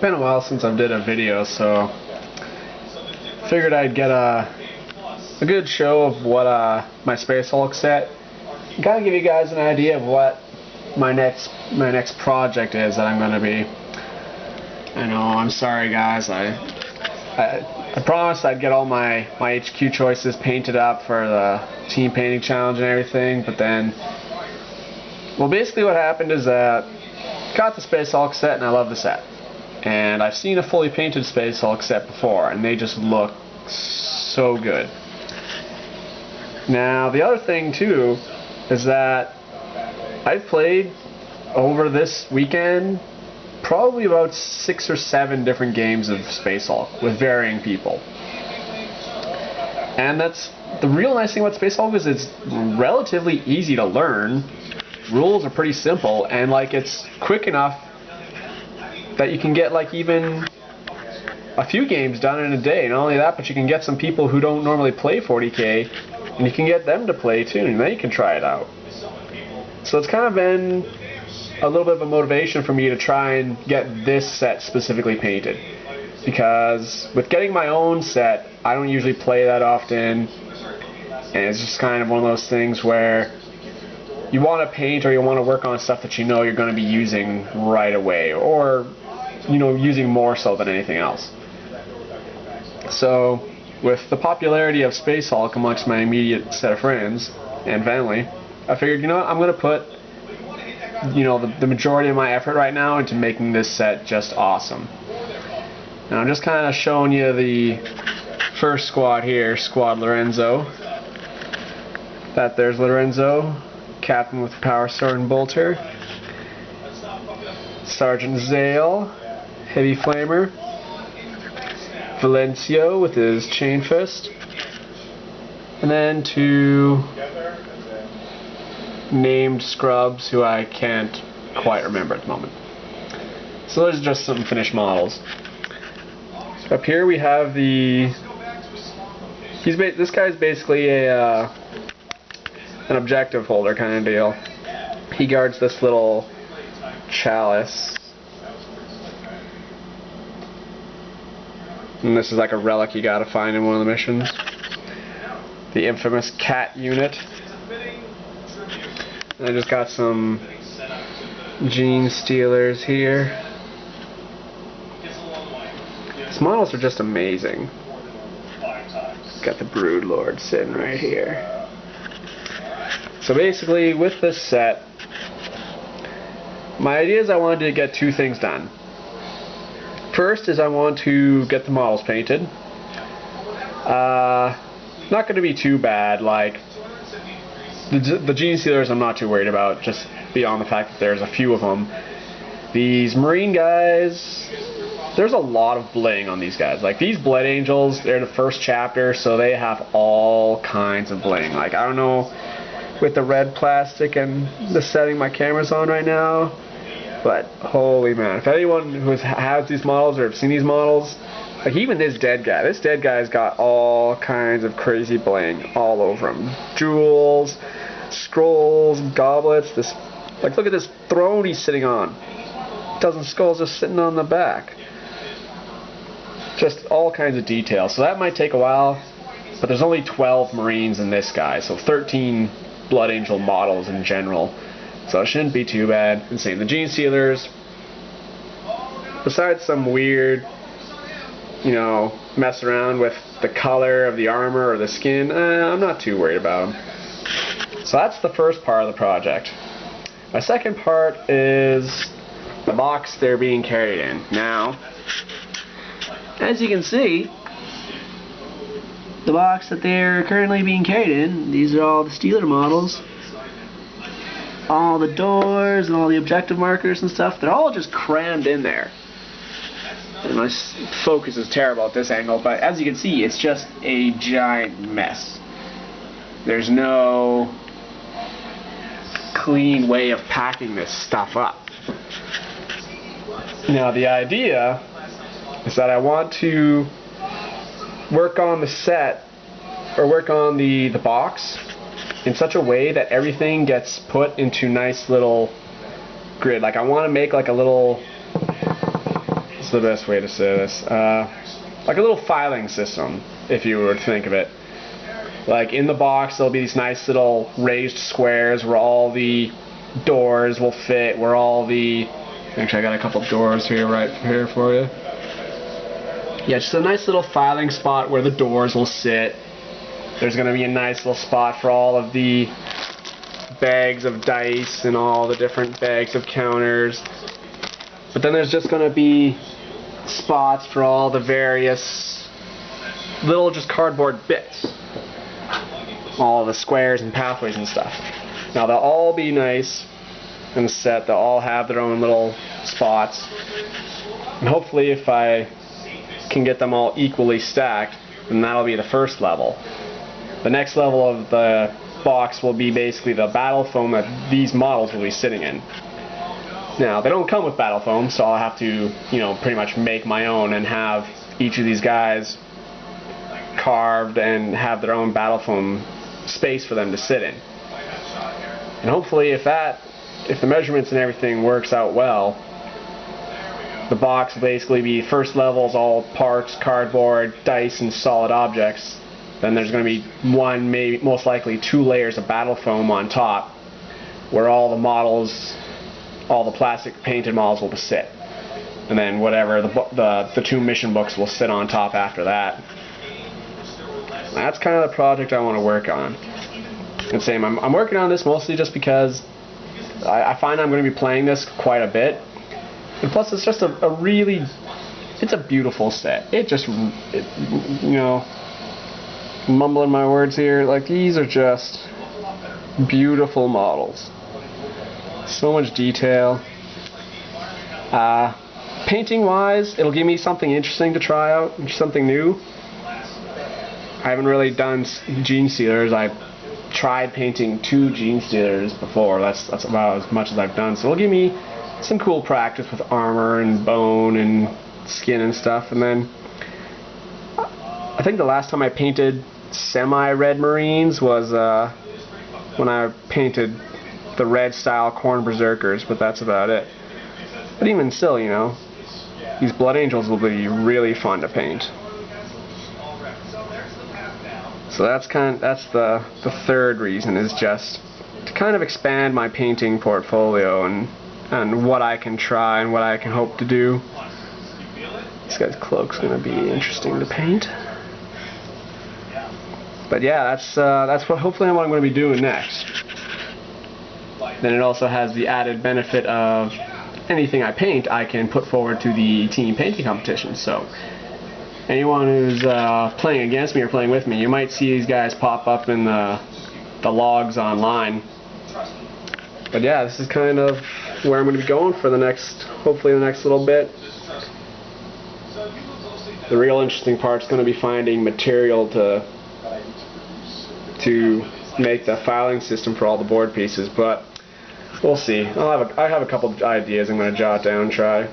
been a while since I've did a video, so figured I'd get a good show of what my Space Hulk set. Kind of give you guys an idea of what my next project is that I'm going to be. I know, I'm sorry guys, I promised I'd get all my HQ choices painted up for the team painting challenge and everything, but then, well, basically what happened is that I got the Space Hulk set and I love the set. And I've seen a fully painted Space Hulk set before and they just look so good. Now the other thing too is that I've played over this weekend probably about 6 or 7 different games of Space Hulk with varying people. And that's the real nice thing about Space Hulk is it's relatively easy to learn. Rules are pretty simple and like it's quick enough that you can get like even a few games done in a day. Not only that, but you can get some people who don't normally play 40k and you can get them to play too, and then you can try it out. So it's kind of been a little bit of a motivation for me to try and get this set specifically painted, because with getting my own set I don't usually play that often, and it's just kind of one of those things where you want to paint or you want to work on stuff that you know you're going to be using right away, or you know, using more so than anything else. So with the popularity of Space Hulk amongst my immediate set of friends and family, I figured, you know what, I'm going to put, you know, the majority of my effort right now into making this set just awesome. And I'm just kind of showing you the first squad here, Squad Lorenzo. That there's Lorenzo, Captain with Power Sword and Bolter. Sergeant Zale, Heavy Flamer. Valencio with his Chain Fist. And then 2 named scrubs who I can't quite remember at the moment. So those are just some finished models. Up here we have the... this guy's basically an objective holder kind of deal. He guards this little chalice. And this is like a relic you gotta find in one of the missions. The infamous cat unit. And I just got some Gene Stealers here. These models are just amazing. Got the Brood Lord sitting right here. So basically, with this set, my idea is I wanted to get 2 things done. First is I want to get the models painted. Not going to be too bad. Like the Gene Stealers, I'm not too worried about. Just beyond the fact that there's a few of them. These Marine guys, there's a lot of bling on these guys. Like these Blood Angels, they're the first chapter, so they have all kinds of bling. Like I don't know with the red plastic and the setting my camera's on right now, but holy man, if anyone who has these models or have seen these models, like even this dead guy's got all kinds of crazy bling all over him. Jewels, scrolls, goblets, this, like look at this throne he's sitting on. Dozen skulls just sitting on the back. Just all kinds of details. So that might take a while, but there's only 12 Marines in this guy, so 13 Blood Angel models in general. So it shouldn't be too bad. And same the Gene Stealers. Besides some weird, you know, mess around with the color of the armor or the skin, I'm not too worried about them. So that's the first part of the project. My second part is the box they're being carried in. Now, as you can see, the box that they're currently being carried in, these are all the Stealer models. All the doors and all the objective markers and stuff, they're all just crammed in there. And my focus is terrible at this angle, but as you can see, it's just a giant mess. There's no clean way of packing this stuff up. Now the idea is that I want to work on the set, or work on the box in such a way that everything gets put into nice little grid. Like I want to make like a little, what's the best way to say this? Like a little filing system, if you were to think of it. Like in the box, there'll be these nice little raised squares where all the doors will fit, where all the... Actually, I got a couple doors here, right here for you. Yeah, just a nice little filing spot where the doors will sit. There's going to be a nice little spot for all of the bags of dice and all the different bags of counters. But then there's just going to be spots for all the various little just cardboard bits. All the squares and pathways and stuff. Now they'll all be nice and set. They'll all have their own little spots. And hopefully if I can get them all equally stacked, then that'll be the first level. The next level of the box will be basically the battle foam that these models will be sitting in. Now, they don't come with battle foam, so I'll have to, pretty much make my own and have each of these guys carved and have their own battle foam space for them to sit in. And hopefully if the measurements and everything works out well, the box will basically be first level is all parts, cardboard, dice, and solid objects. Then there's going to be one, maybe most likely 2 layers of battle foam on top, where all the models, all the plastic painted models will sit. And then whatever, the 2 mission books will sit on top after that. That's kind of the project I want to work on. And same, I'm working on this mostly just because I find I'm going to be playing this quite a bit. And plus it's just a really, it's a beautiful set. Mumbling my words here, like these are just beautiful models. So much detail. Painting wise, it'll give me something interesting to try out, something new. I haven't really done gene stealers. I've tried painting 2 gene stealers before. That's about as much as I've done. So it'll give me some cool practice with armor and bone and skin and stuff. And then I think the last time I painted semi-red Marines was when I painted the red style Corn Berserkers, but that's about it. But even still, these Blood Angels will be really fun to paint. So that's the third reason, is just to kind of expand my painting portfolio and what I can try and what I can hope to do. This guy's cloak's gonna be interesting to paint. But yeah, that's what hopefully what I'm going to be doing next. Then it also has the added benefit of anything I paint I can put forward to the team painting competition. So anyone who's playing against me or playing with me, you might see these guys pop up in the logs online. But yeah, this is kind of where I'm going to be going for hopefully the next little bit. The real interesting part is going to be finding material to make the filing system for all the board pieces, but we'll see. I have a couple of ideas I'm going to jot down and try.